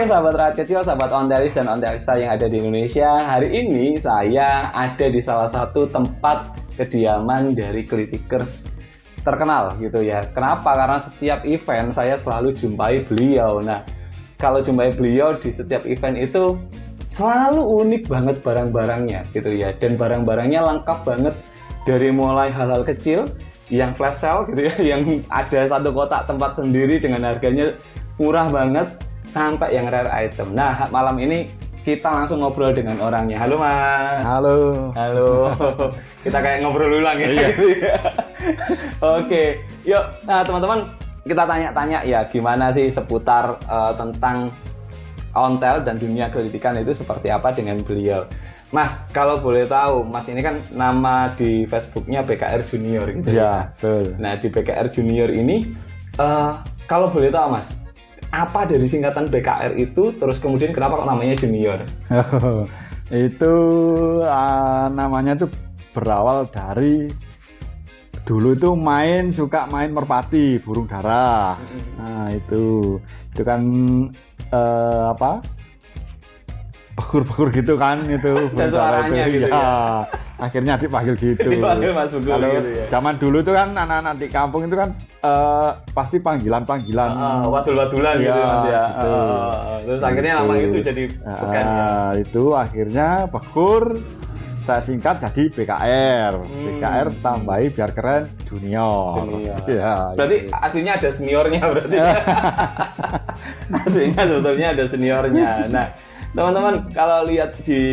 Hai sahabat rakyat kecil, sahabat ontelis dan ontelista yang ada di Indonesia. Hari ini saya ada di salah satu tempat kediaman dari kritikers terkenal gitu ya. Kenapa? Karena setiap event saya selalu jumpai beliau. Nah, kalau jumpai beliau di setiap event itu selalu unik banget barang-barangnya gitu ya. Dan barang-barangnya lengkap banget dari mulai hal-hal kecil yang flash sale gitu ya, yang ada satu kotak tempat sendiri dengan harganya murah banget, sampai yang rare item. Nah, malam ini kita langsung ngobrol dengan orangnya. Halo Mas. Halo. Halo. Kita kayak ngobrol ulang ya. Iya. Gitu ya. Oke, yuk. Nah, teman-teman, kita tanya-tanya ya gimana sih seputar tentang ontel dan dunia kritikan itu seperti apa dengan beliau. Mas, kalau boleh tahu, Mas ini kan nama di Facebooknya BKR Junior gitu Ya, betul. Nah, di BKR Junior ini, kalau boleh tahu Mas, apa dari singkatan BKR itu, terus kemudian kenapa kok namanya Junior? Itu namanya tuh berawal dari dulu itu suka main merpati, burung dara. Nah, itu kan bekur-bekur gitu kan itu Dan suaranya itu. gitu ya. Akhirnya dipanggil gitu. Dipanggil Mas Bekur Kalau gitu ya. zaman dulu tuh kan anak-anak di kampung itu kan pasti panggilan-panggilan. Wadul-wadulan gitu ya, Mas ya. Gitu. Terus akhirnya nama itu jadi bukan ya. Itu akhirnya Bekur saya singkat jadi BKR. BKR tambahi biar keren Junior. Ya, berarti gitu. aslinya ada seniornya berarti. Aslinya sebetulnya ada seniornya. Nah, teman-teman kalau lihat di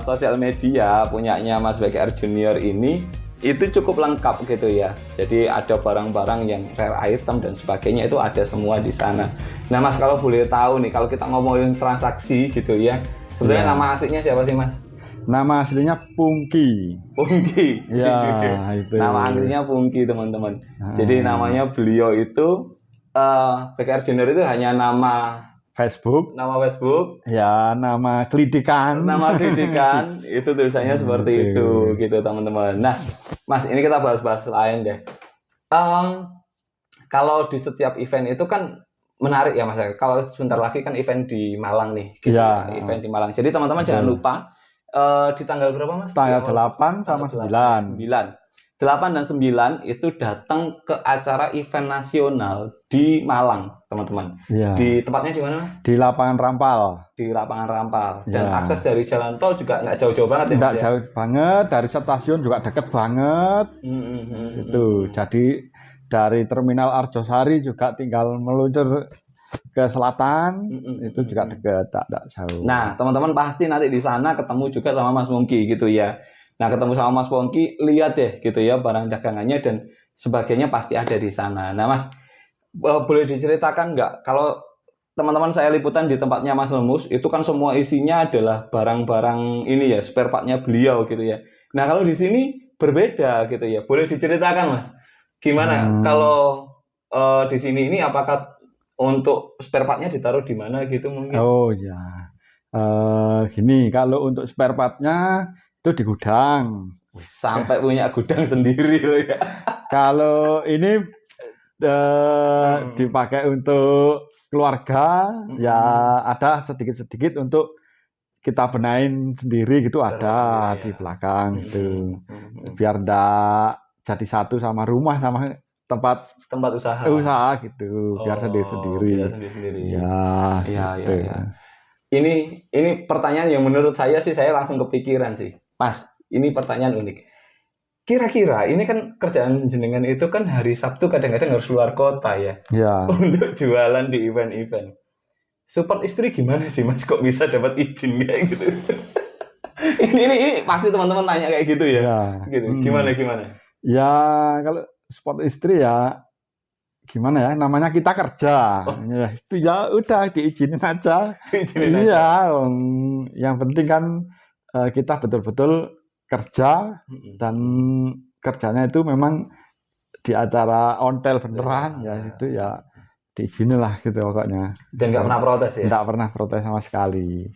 sosial media punyanya Mas BKR Junior ini itu cukup lengkap gitu ya. Jadi ada barang-barang yang rare item dan sebagainya itu ada semua di sana. Nah Mas, kalau boleh tahu nih, kalau kita ngomongin transaksi gitu ya, sebenarnya nama aslinya siapa sih Mas? Nama aslinya Pungki. Pungki. Ya, itu. Nama aslinya Pungki teman-teman. Jadi namanya beliau itu BKR Junior itu hanya nama Facebook. Ya, nama klidikan. Nama klidikan itu tulisannya seperti itu gitu teman-teman. Nah, Mas, ini kita bahas-bahas lain deh. Kalau di setiap event itu kan menarik ya Mas. Kalau sebentar lagi kan event di Malang nih, gitu ya. Event di Malang. Jadi teman-teman jangan lupa di tanggal berapa Mas? Tanggal 8 sama 9. 8 dan 9 itu datang ke acara event nasional di Malang, teman-teman. Ya. Di tempatnya di mana, Mas? Di lapangan Rampal. Di lapangan Rampal. Dan Ya. akses dari jalan tol juga nggak jauh-jauh banget ya, Mas? Nggak jauh banget, dari stasiun juga deket banget. Itu. Jadi dari Terminal Arjosari juga tinggal meluncur ke selatan, itu juga deket, tak jauh. Nah, teman-teman pasti nanti di sana ketemu juga sama Mas Pungki gitu ya. Nah, ketemu sama Mas Pungki, lihat deh gitu ya barang dagangannya dan sebagainya pasti ada di sana. Nah, Mas, boleh diceritakan nggak kalau teman-teman saya liputan di tempatnya Mas Lemus, itu kan semua isinya adalah barang-barang ini ya, spare part-nya beliau gitu ya. Nah, kalau di sini berbeda gitu ya. Boleh diceritakan, Mas? Gimana kalau di sini ini apakah untuk spare part-nya ditaruh di mana gitu mungkin? Oh ya, gini, kalau untuk spare part-nya itu di gudang. Sampai punya gudang sendiri loh ya. Kalau ini dipakai untuk keluarga, ya ada sedikit-sedikit untuk kita benahin sendiri gitu, ada di belakang gitu. Biar enggak jadi satu sama rumah sama tempat usaha gitu, biar sendiri-sendiri. Biar sendiri-sendiri. Ya, gitu. Ya. Ini pertanyaan yang menurut saya sih saya langsung kepikiran sih. Mas, ini pertanyaan unik. Kira-kira ini kan kerjaan jenengan itu kan hari Sabtu kadang-kadang harus keluar kota ya. Ya. Untuk jualan di event-event. Support istri gimana sih Mas? Kok bisa dapat izin kayak gitu? ini pasti teman-teman tanya kayak gitu ya. Gitu. Gimana? Ya, kalau support istri ya gimana ya, namanya kita kerja. Ya, itu ya udah diizinin aja. Yang penting kan kita betul-betul kerja dan kerjanya itu memang di acara ontel beneran ya, itu ya diizinin lah gitu pokoknya. Dan nggak pernah protes ya? Nggak pernah protes sama sekali.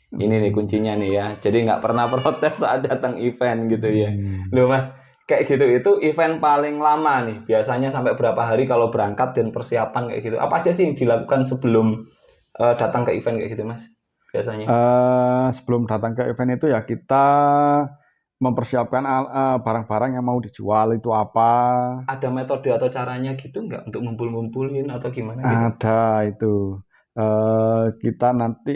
Ini nih kuncinya nih ya. Jadi nggak pernah protes saat datang event gitu ya. Loh Mas, kayak gitu itu event paling lama nih. Biasanya sampai berapa hari kalau berangkat dan persiapan kayak gitu. Apa aja sih yang dilakukan sebelum datang ke event kayak gitu Mas biasanya? Sebelum datang ke event itu ya kita mempersiapkan barang-barang yang mau dijual itu apa. Ada metode atau caranya gitu nggak untuk ngumpul-ngumpulin atau gimana gitu? Ada itu. Kita nanti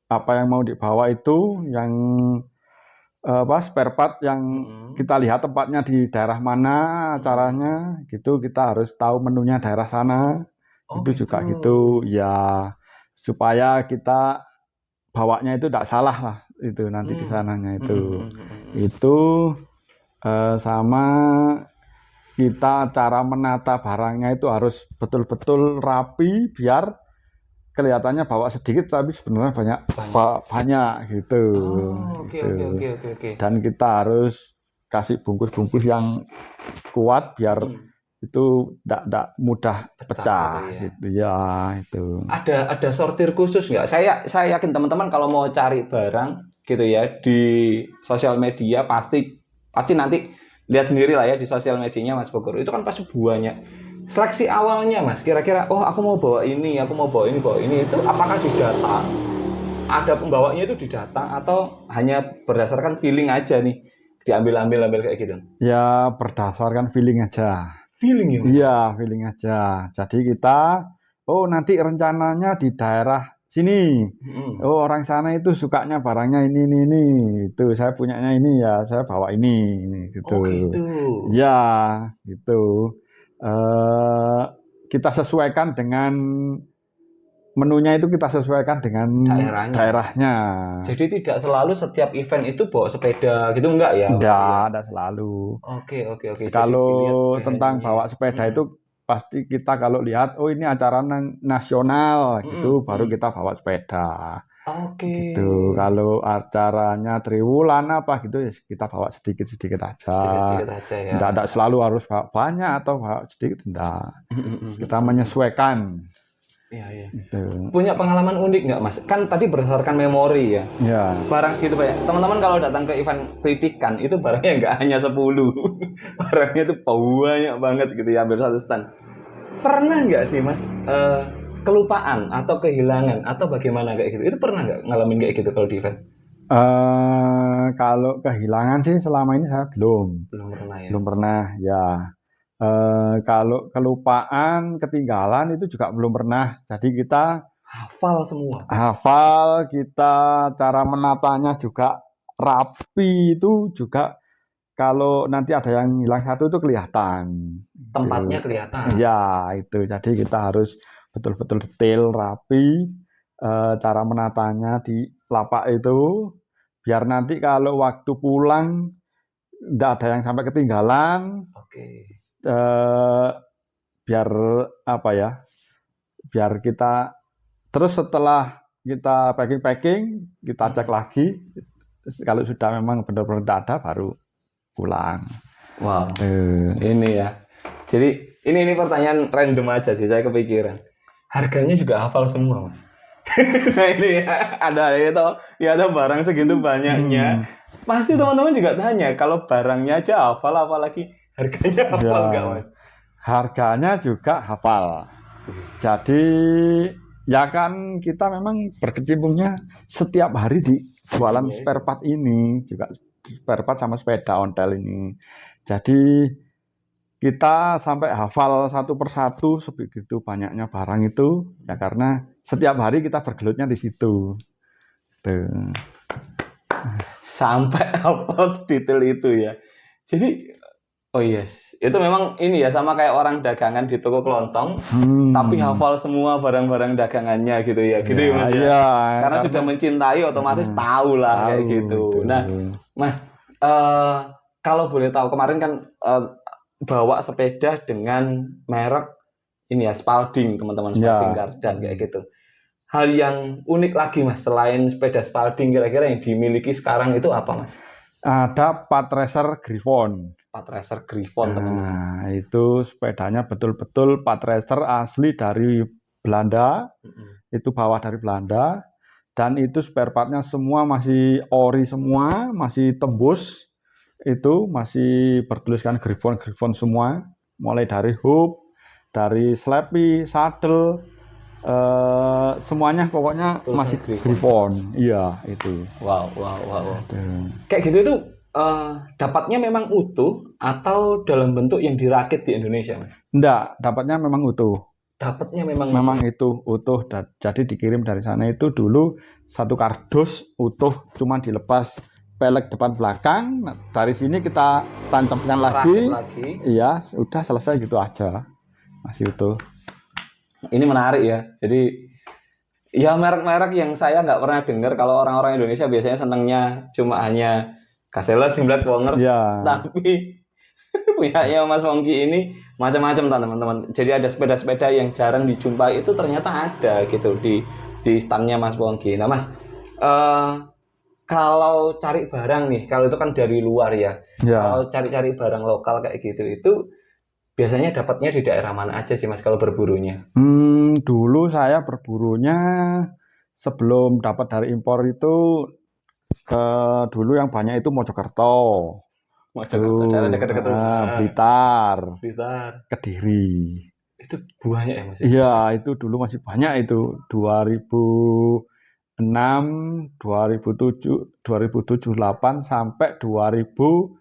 apa yang mau dibawa itu yang spare part yang Mm-mm. kita lihat tempatnya di daerah mana acaranya gitu, kita harus tahu menunya daerah sana. Oh Itu gitu. juga gitu ya, supaya kita bawanya itu tidak salah lah itu nanti di Hmm. sananya Mm, mm, itu. mm, mm, mm. Itu sama kita cara menata barangnya itu harus betul-betul rapi biar kelihatannya bawa sedikit tapi sebenarnya banyak Banyak. banyak gitu. Oh, oke Gitu. oke oke oke oke. Dan kita harus kasih bungkus-bungkus yang kuat biar Mm. itu tidak mudah Pecah gitu pecah ya. gitu ya itu. Ada sortir khusus nggak? Saya yakin teman-teman kalau mau cari barang gitu ya di sosial media pasti nanti lihat sendiri lah ya di sosial medianya Mas Bogor. Itu kan pasti banyak seleksi awalnya Mas. Kira-kira oh aku mau bawa ini, aku mau bawa ini itu apakah didata? Ada pembawanya itu didata atau hanya berdasarkan feeling aja nih diambil kayak gitu? Ya berdasarkan feeling aja. Feeling ya Mas? Iya, feeling aja. Jadi kita, oh nanti rencananya di daerah sini. Hmm. Oh orang sana itu sukanya barangnya ini. Itu saya punyanya ini ya, saya bawa ini gitu. Oh gitu. Ya, gitu. Eh, kita sesuaikan dengan menunya itu kita sesuaikan dengan Daerahnya. daerahnya. Jadi tidak selalu setiap event itu bawa sepeda gitu enggak ya berarti ya? Enggak selalu. Oke. Jadi Kalau dilihat tentang venue-nya bawa ya. sepeda Mm-mm. itu pasti kita kalau lihat oh ini acara nasional gitu Mm-mm. baru kita bawa sepeda Oke. gitu. Kalau acaranya triwulan apa gitu ya kita bawa sedikit-sedikit aja. Sedikit-sedikit aja ya. Enggak selalu harus bawa banyak atau bawa sedikit enggak. Kita Mm-mm. menyesuaikan Iya. gitu. Punya pengalaman unik nggak Mas? Kan tadi berdasarkan memori ya. Ya. Barang segitu banyak. Teman-teman kalau datang ke event kritikan itu barangnya nggak hanya 10. Barangnya itu banyak banget gitu ya, hampir satu stand. Pernah nggak sih Mas kelupaan atau kehilangan atau bagaimana kayak gitu? Itu pernah nggak ngalamin kayak gitu kalau di event? Kalau kehilangan sih selama ini saya belum. Belum pernah ya. Belum pernah ya. Kalau kelupaan, ketinggalan itu juga belum pernah. Jadi kita Hafal semua. hafal, kita cara menatanya juga rapi itu juga kalau nanti ada yang hilang satu itu kelihatan. Tempatnya Itu. kelihatan. Ya, itu. Jadi kita harus betul-betul detail, rapi, cara menatanya di lapak itu biar nanti kalau waktu pulang tidak ada yang sampai ketinggalan. Oke. Biar apa ya? Biar kita terus setelah kita packing, kita cek lagi. Kalau sudah memang benar-benar tidak ada, baru pulang. Wow. Ini ya. Jadi ini pertanyaan random aja sih, saya kepikiran. Harganya juga hafal semua, Mas. Nah ini ya, ada itu, ya ada barang segitu banyaknya. Pasti teman-teman juga tanya, kalau barangnya aja hafal, apalagi harganya hafal nggak, Mas? Harganya juga hafal. Jadi ya kan kita memang berkecimpungnya setiap hari di jualan spare part ini, juga spare part sama sepeda ontel ini. Jadi kita sampai hafal satu persatu sebegitu banyaknya barang itu ya karena setiap hari kita bergelutnya di situ. Tuh. Sampai hafal sedetail itu ya. Jadi oh yes, itu memang ini ya sama kayak orang dagangan di toko kelontong, tapi hafal semua barang-barang dagangannya gitu ya, gitu ya Mas ya. Karena sudah mencintai otomatis tahu lah kayak gitu. Nah, Mas, kalau boleh tahu kemarin kan bawa sepeda dengan merek ini ya Spalding, teman-teman Spalding Gardan kayak gitu. Hal yang unik lagi Mas selain sepeda Spalding kira-kira yang dimiliki sekarang itu apa Mas? Ada Patracer Griffon. Patracer Griffon teman-teman. Nah, itu sepedanya betul-betul Patracer asli dari Belanda. Itu bawah dari Belanda. Dan itu spare partnya semua masih ori semua, masih tembus. Itu masih bertuliskan Griffon semua. Mulai dari hook, dari slappy, saddle, semuanya pokoknya Tulisan masih Griffon. Griffon. Iya, itu. Wow. Itu. Kayak gitu itu dapatnya memang utuh atau dalam bentuk yang dirakit di Indonesia, Mas? Enggak, dapatnya memang utuh. Dapatnya memang Memang itu utuh. Jadi dikirim dari sana itu dulu satu kardus utuh, cuma dilepas pelek depan belakang. Nah, dari sini kita tancapkan rakit lagi. lagi. Iya, udah selesai gitu aja. Masih utuh. Ini menarik ya. Jadi ya merek-merek yang saya nggak pernah dengar. Kalau orang-orang Indonesia biasanya senangnya cuma hanya Gazelle, Simplet, Wongers. Ya. Tapi punyanya Mas Pongki ini macam-macam teman-teman. Jadi ada sepeda-sepeda yang jarang dijumpai itu ternyata ada gitu di standnya Mas Pongki. Nah Mas, kalau cari barang nih, kalau itu kan dari luar ya. Kalau cari-cari barang lokal kayak gitu itu biasanya dapatnya di daerah mana aja sih Mas kalau berburunya? Dulu saya berburunya sebelum dapat dari impor itu dulu yang banyak itu Mojokerto. Daerah dekat-dekat Blitar, Kediri. Itu banyak ya Mas? Iya, itu dulu masih banyak itu 2006, 2007, 2008 sampai 2011.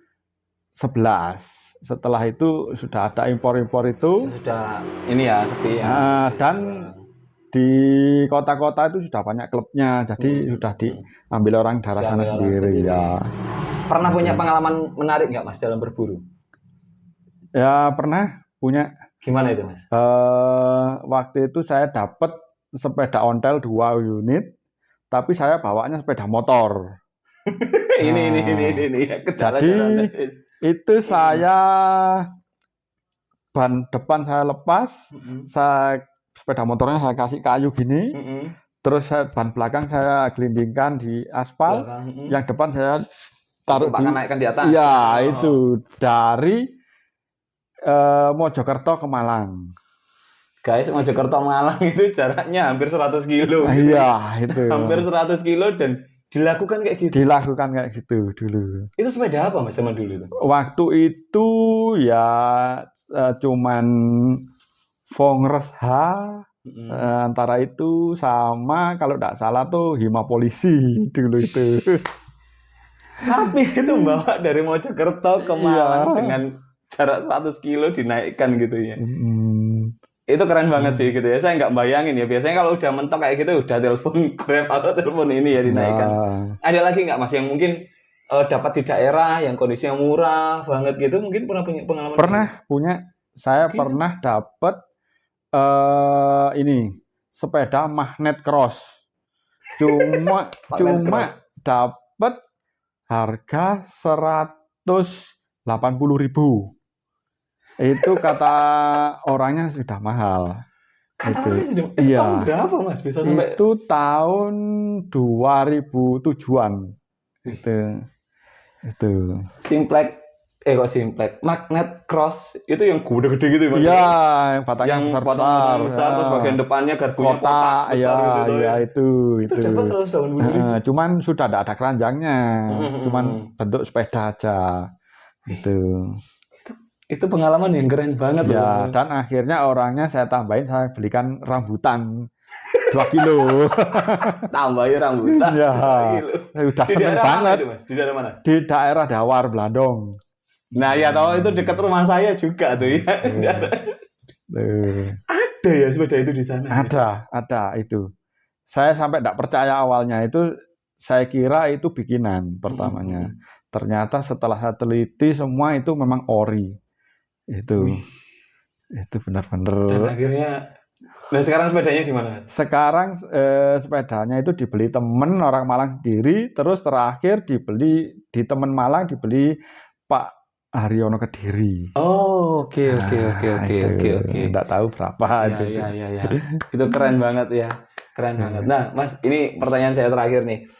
Setelah itu sudah ada impor-impor itu. Sudah ini ya sepi. Dan di kota-kota itu sudah banyak klubnya, jadi sudah diambil orang daerah sana sendiri. Ya. Pernah punya pengalaman menarik nggak Mas dalam berburu? Ya pernah punya. Gimana itu Mas? Waktu itu saya dapat sepeda ontel 2 unit, tapi saya bawanya sepeda motor. Ini. Jadi itu saya ban depan saya lepas, sepeda motornya saya kasih kayu gini, terus ban belakang saya gelindingkan di aspal, yang depan saya taruh naikkan di atas. Iya, itu dari Mojokerto ke Malang. Guys, Mojokerto Malang itu jaraknya hampir 100 kilo. Iya, itu. Hampir 100 kilo dan dilakukan kayak gitu. Dilakukan kayak gitu dulu. Itu sepeda apa Mas zaman dulu itu? Waktu itu ya cuman Vongres H, antara itu sama kalau tidak salah tuh Hima Polisi dulu itu. Tapi itu bawa dari Mojokerto ke Malang dengan jarak 100 kilo dinaikkan gitu ya. Itu keren banget sih gitu ya. Saya nggak bayangin ya. Biasanya kalau udah mentok kayak gitu udah telepon Grab atau telepon ini ya dinaikkan. Ada lagi nggak Mas yang mungkin dapat di daerah yang kondisinya murah banget gitu? Mungkin pernah punya pengalaman? Pernah punya. Saya pernah dapat ini sepeda magnet cross. Cuma dapat harga 180.000. Itu kata orangnya sudah mahal. Itu iya. Tahun berapa Mas bisa sampai? Itu tahun 2007-an. Itu. Simplex. Magnet cross itu yang gede-gede gitu ya Mas? Iya, yang batangnya besar, terus bagian depannya garpunya kotak besar gitu. Iya, itu. Itu dapat 180.000. Cuman sudah tidak ada keranjangnya. Cuman bentuk sepeda aja. Itu pengalaman yang keren banget ya, loh. Dan akhirnya orangnya saya tambahin, saya belikan rambutan 2 kilo. Tambahin rambutan. Ya, udah seneng banget. Itu, Mas? Di daerah mana? Di daerah Dawar, Blandong. Nah, ya tahu itu dekat rumah saya juga tuh ya. Ada ya sepeda itu di sana. Ada itu. Saya sampai tidak percaya awalnya itu, saya kira itu bikinan pertamanya. Ternyata setelah saya teliti semua itu memang ori. Itu benar-benar. Dan akhirnya, nah sekarang sepedanya di mana? Sekarang sepedanya itu dibeli temen orang Malang sendiri, terus terakhir dibeli di temen Malang, dibeli Pak Haryono Kediri. Oh, oke. Nggak tahu berapa itu. Ya. Itu keren banget ya. Keren banget. Nah, Mas, ini pertanyaan saya terakhir nih.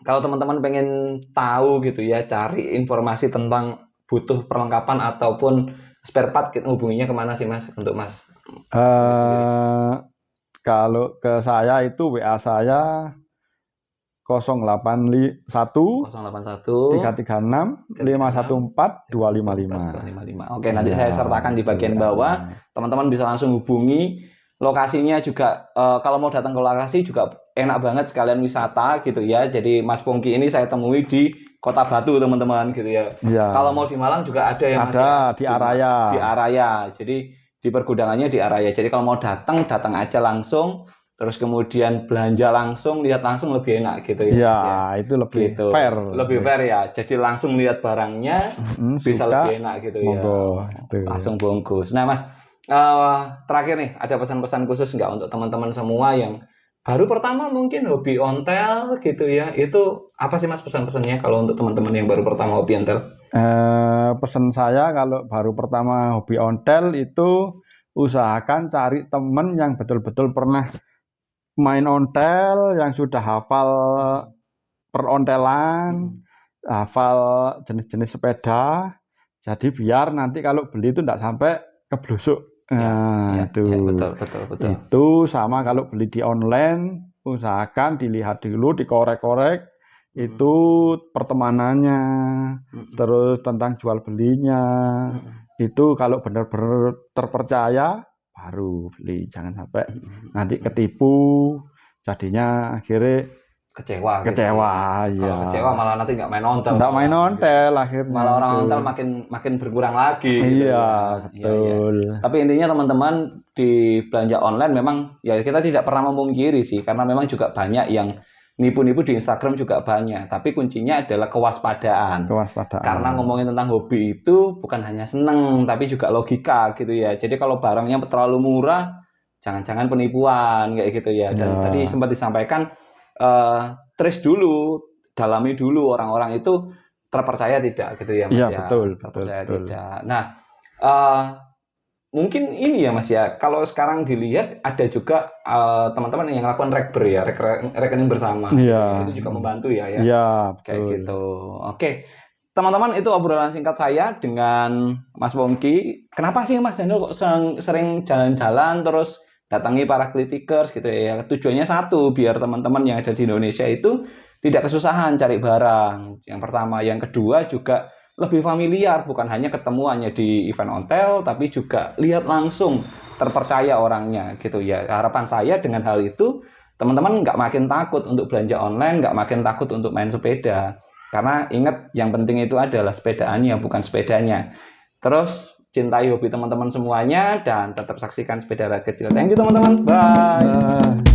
Kalau teman-teman pengen tahu gitu ya, cari informasi tentang butuh perlengkapan ataupun spare part, hubunginya kemana sih Mas untuk Mas? Kalau ke saya itu WA saya 081 336 514 255. Oke, nanti saya sertakan di bagian bawah. Teman-teman bisa langsung hubungi lokasinya juga kalau mau datang ke lokasi juga enak banget, sekalian wisata gitu ya. Jadi Mas Pongki ini saya temui di Kota Batu teman-teman gitu ya. Iya. Kalau mau di Malang juga ada ya Mas Ada ya? di Araya. Di Araya. Jadi di pergudangannya di Araya. Jadi kalau mau datang aja langsung. Terus kemudian belanja langsung, lihat langsung lebih enak gitu ya. Iya, Mas ya? itu lebih Gitu. fair. Lebih fair ya. Jadi langsung lihat barangnya bisa suka, lebih enak gitu ya. monggo, gitu. Langsung bungkus. Nah Mas, terakhir nih, ada pesan-pesan khusus nggak untuk teman-teman semua yang baru pertama mungkin hobi ontel gitu ya? Itu apa sih Mas pesan-pesannya kalau untuk teman-teman yang baru pertama hobi ontel? Pesan saya kalau baru pertama hobi ontel itu usahakan cari temen yang betul-betul pernah main ontel, yang sudah hafal perontelan, hafal jenis-jenis sepeda. Jadi biar nanti kalau beli itu tidak sampai keblusuk. Nah, itu. Ya, betul. Itu sama kalau beli di online, usahakan dilihat dulu, dikorek-korek. Itu pertemanannya, terus tentang jual belinya. Itu kalau benar-benar terpercaya, baru beli. Jangan sampai nanti ketipu, jadinya akhirnya kecewa gitu. Ya. Kecewa malah nanti nggak main ontel. Nggak main ontel akhirnya. Malah orang ontel makin berkurang lagi. Gitu, iya, ya. betul. Iya. Tapi intinya teman-teman di belanja online memang ya kita tidak pernah memungkiri sih, karena memang juga banyak yang nipu-nipu di Instagram juga banyak. Tapi kuncinya adalah kewaspadaan. Karena ngomongin tentang hobi itu bukan hanya seneng, tapi juga logika gitu ya. Jadi kalau barangnya terlalu murah, jangan-jangan penipuan kayak gitu ya. Dan tadi sempat disampaikan, trace dulu, dalami dulu orang-orang itu terpercaya tidak gitu ya Mas ya. Betul. Tidak. Nah, mungkin ini ya Mas ya, kalau sekarang dilihat ada juga teman-teman yang melakukan rekber ya, rekening bersama. Iya. Itu juga membantu ya. Iya, kayak gitu. Oke. Teman-teman, itu obrolan singkat saya dengan Mas Pongki. Kenapa sih Mas Daniel kok sering jalan-jalan terus datangi para kritikers gitu ya? Tujuannya satu, biar teman-teman yang ada di Indonesia itu tidak kesusahan cari barang. Yang pertama, yang kedua juga lebih familiar, bukan hanya ketemu hanya di event ontel, tapi juga lihat langsung, terpercaya orangnya gitu ya. Harapan saya dengan hal itu, teman-teman nggak makin takut untuk belanja online, nggak makin takut untuk main sepeda. Karena ingat, yang penting itu adalah sepedaannya, bukan sepedanya. Terus cintai hobi teman-teman semuanya, dan tetap saksikan Sepeda Rakyat Kecil. Thank you teman-teman, bye.